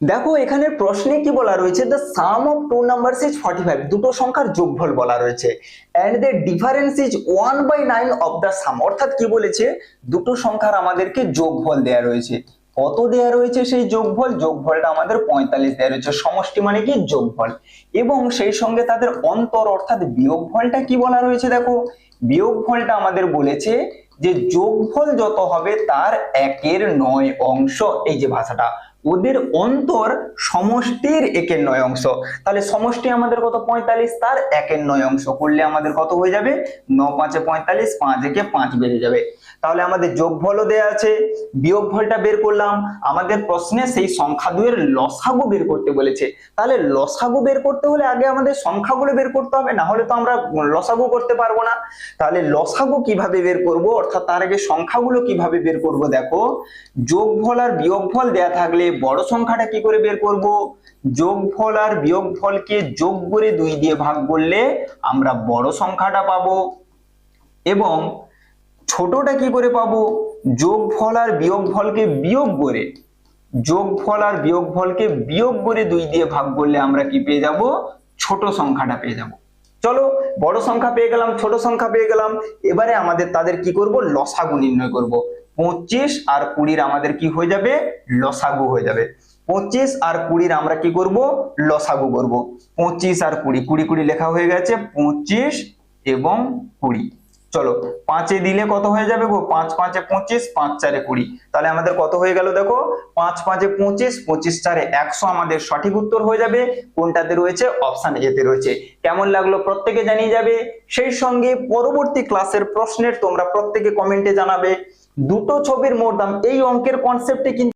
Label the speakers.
Speaker 1: দেখো এখানে প্রশ্নে কি বলা রয়েছে, the sum of two numbers is 45, দুটো সংখ্যার যোগফল বলা রয়েছে, and the difference is 1/9 of the sum. অর্থাৎ কি বলেছে, দুটো সংখ্যার আমাদেরকে যোগফল দেয়া রয়েছে। কত দেয়া রয়েছে সেই যোগফল? যোগফলটা আমাদের 45 দেয়া রয়েছে। সমষ্টি মানে কি? যোগফল। এবং সেই সঙ্গে তাদের অন্তর অর্থাৎ বিয়োগফলটা কি বলা রয়েছে, দেখো বিয়োগফলটা আমাদের বলেছে যে যোগফল যত হবে তার 1/9 অংশ। এই যে ভাষাটা, ওদের অন্তর সমষ্টির 1/9 অংশ। তাহলে সমষ্টি আমাদের কত? 45, তার 1/9 অংশ করলে আমাদের কত হয়ে যাবে? 9 5 45, 5 একে 5 বেড়ে যাবে। তাহলে আমাদের যোগফলও দেয়া আছে, বিয়োগফলটা বের করলাম। আমাদের প্রশ্নে সেই সংখ্যা দুয়ের লসাগু বের করতে বলেছে। তাহলে লসাগু বের করতে হলে আগে আমাদের সংখ্যাগুলো বের করতে হবে, না হলে তো আমরা লসাগু করতে পারবো না। তাহলে লসাগু কিভাবে বের করব, অর্থাৎ তার আগে সংখ্যাগুলো কিভাবে বের করব? দেখো যোগফল আর বিয়োগফল দেয়া থাকলে বড় সংখ্যাটা কি করে বের করব? যোগফল আর বিয়োগফলকে যোগ করে 2 দিয়ে ভাগ করলে আমরা বড় সংখ্যাটা পাবো। এবং ছোটটা কি করে পাবো? যোগফল আর বিয়োগফলকে বিয়োগ করে, যোগফল আর বিয়োগফলকে বিয়োগ করে 2 দিয়ে ভাগ করলে আমরা কি পেয়ে যাব? ছোট সংখ্যাটা পেয়ে যাব। চলো, বড় সংখ্যা পেয়ে গেলাম, ছোট সংখ্যা পেয়ে গেলাম। এবারে আমাদের তাদের কি করব? লসাগু নির্ণয় করব। 25 আর 20 আমাদের কি হয়ে যাবে? লসাগু হয়ে যাবে। 25 আর 20 আমরা কি করব? লসাগু করব। 25 আর 20, 20 20 লেখা হয়ে গেছে, 25 এবং 20। চলো, 5 এ দিলে কত হয়ে যাবে গো? 5 5 এ 25, 5 4 এ 20। তাহলে আমাদের কত হয়ে গেল? দেখো 5 5 এ 25, 25 4 এ 100 আমাদের সঠিক উত্তর হয়ে যাবে। কোনটাতে রয়েছে? অপশন এ তে রয়েছে। কেমন লাগলো প্রত্যেকে জানিয়ে যাবে। সেই সঙ্গে পরবর্তী ক্লাসের প্রশ্নের তোমরা প্রত্যেকে কমেন্টে জানাবে। দুটো ছবির মোট দাম, এই অঙ্কের কনসেপ্টে কিন্তু